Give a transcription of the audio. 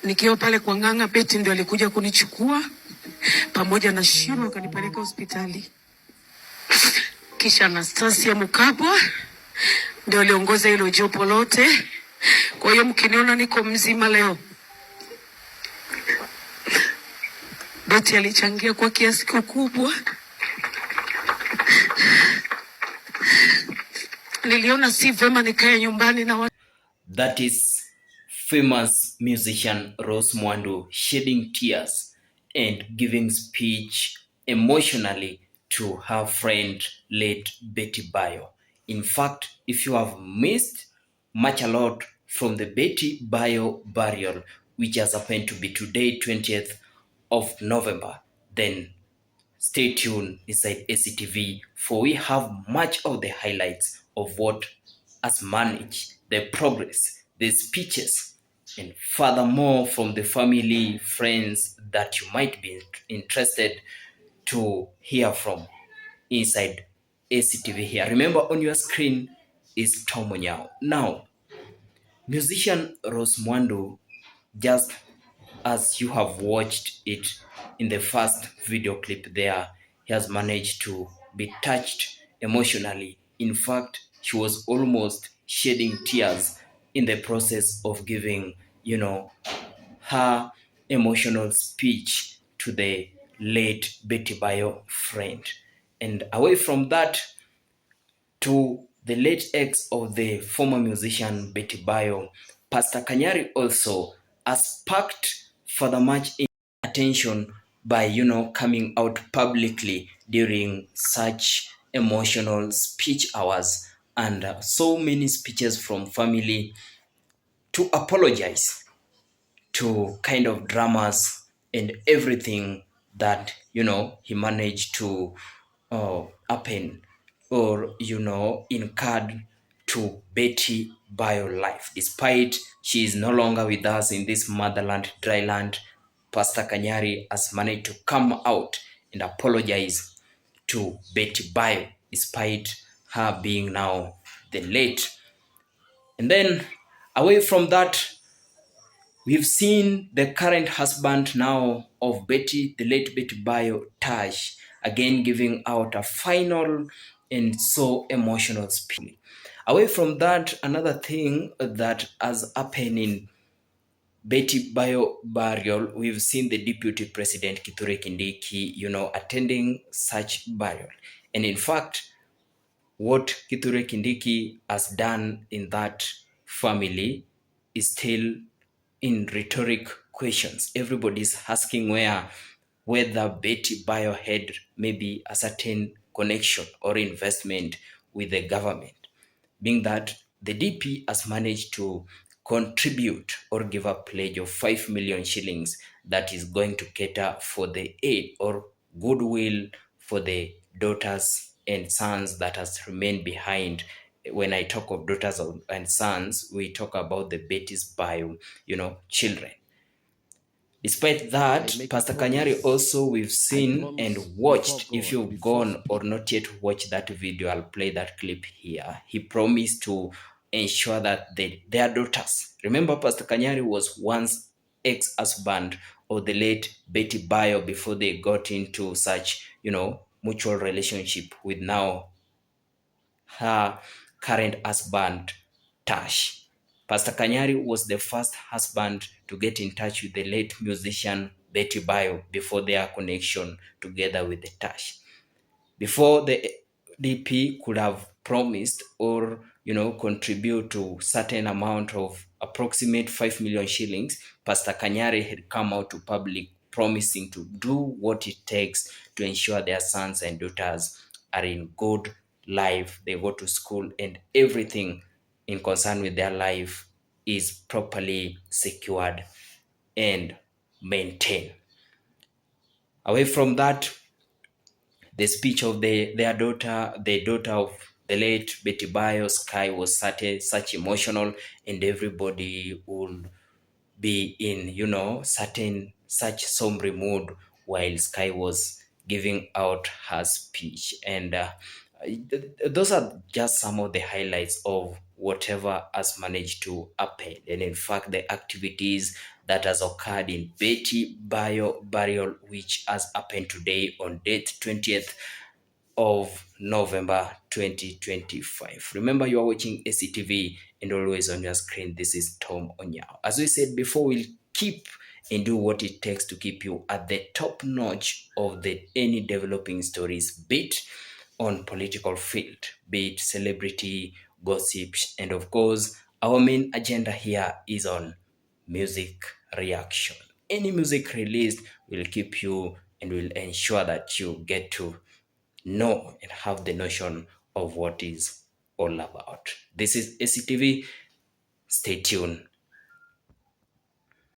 Nikiwa pale kwa Ng'ang'a, Beti ndio alikuja kunichukua pamoja na Shiro akanipeleka hospitali. Kisha Anastasia Mukabwa ndio aliongoza hilo jopo lote. Kwa hiyo mkiniona niko mzima leo, Beti alichangia kwa kiasi kikubwa. Niliona si vema nikae nyumbani na That is famous musician Rose Mwandu shedding tears and giving speech emotionally to her friend late Betty Bayo. In fact, if you have missed much a lot from the Betty Bayo burial, which has happened to be today, 20th of November, then stay tuned inside ACTV, for we have much of the highlights of what has managed, the progress, the speeches, and furthermore from the family, friends that you might be interested to hear from inside ACTV here. Remember, on your screen is Tom Onyao. Now, musician Rose Mwandu, just as you have watched it in the first video clip there, he has managed to be touched emotionally. In fact, she was almost shedding tears in the process of giving, her emotional speech to the late Betty Bayo friend. And away from that, to the late ex of the former musician Betty Bayo, Pastor Kanyari also has sparked further much attention by, coming out publicly during such emotional speech hours and so many speeches from family to apologize to kind of dramas and everything that he managed to happen or incurred to Betty Bayo life. Despite she is no longer with us in this motherland, dry land, Pastor Kanyari has managed to come out and apologize to Betty Bayo, despite her being now the late. And then away from that, we've seen the current husband now of Betty, the late Betty Bayo, Tash, again giving out a final and so emotional speech. Away from that, another thing that has happened in Betty Bayo burial, we've seen the Deputy President Kithure Kindiki, attending such burial. And in fact, what Kithure Kindiki has done in that family is still in rhetoric questions. Everybody's asking whether Betty Bayo had maybe a certain connection or investment with the government, being that the DP has managed to contribute or give a pledge of 5 million shillings that is going to cater for the aid or goodwill for the daughters and sons that has remained behind. When I talk of daughters and sons, we talk about the Betty's Bayo, children. Despite that, Pastor Kanyari also we've seen and watched. If you've gone or not yet watched that video, I'll play that clip here. He promised to ensure that their daughters, remember Pastor Kanyari was once ex-husband of the late Betty Bayo before they got into such, mutual relationship with now her current husband, Tash. Pastor Kanyari was the first husband to get in touch with the late musician Betty Bayo before their connection together with the Tash. Before the DP could have promised or contribute to certain amount of approximate 5 million shillings, Pastor Kanyari had come out to public promising to do what it takes to ensure their sons and daughters are in good life, they go to school, and everything in concern with their life is properly secured and maintained. Away from that, the speech of their daughter, the daughter of the late Betty Bayo, Sky, was such emotional, and everybody would be in, such somber mood while Sky was giving out her speech. And those are just some of the highlights of whatever has managed to happen. And in fact, the activities that has occurred in Betty Bayo burial, which has happened today on date 20th of November 2025. Remember, you are watching ACTV, and always on your screen, this is Tom Onyao. As we said before, we'll keep and do what it takes to keep you at the top notch of the any developing stories, be it on political field, be it celebrity gossips, and of course, our main agenda here is on music reaction. Any music released will keep you and will ensure that you get to know and have the notion of what is all about. This is ACTV. Stay tuned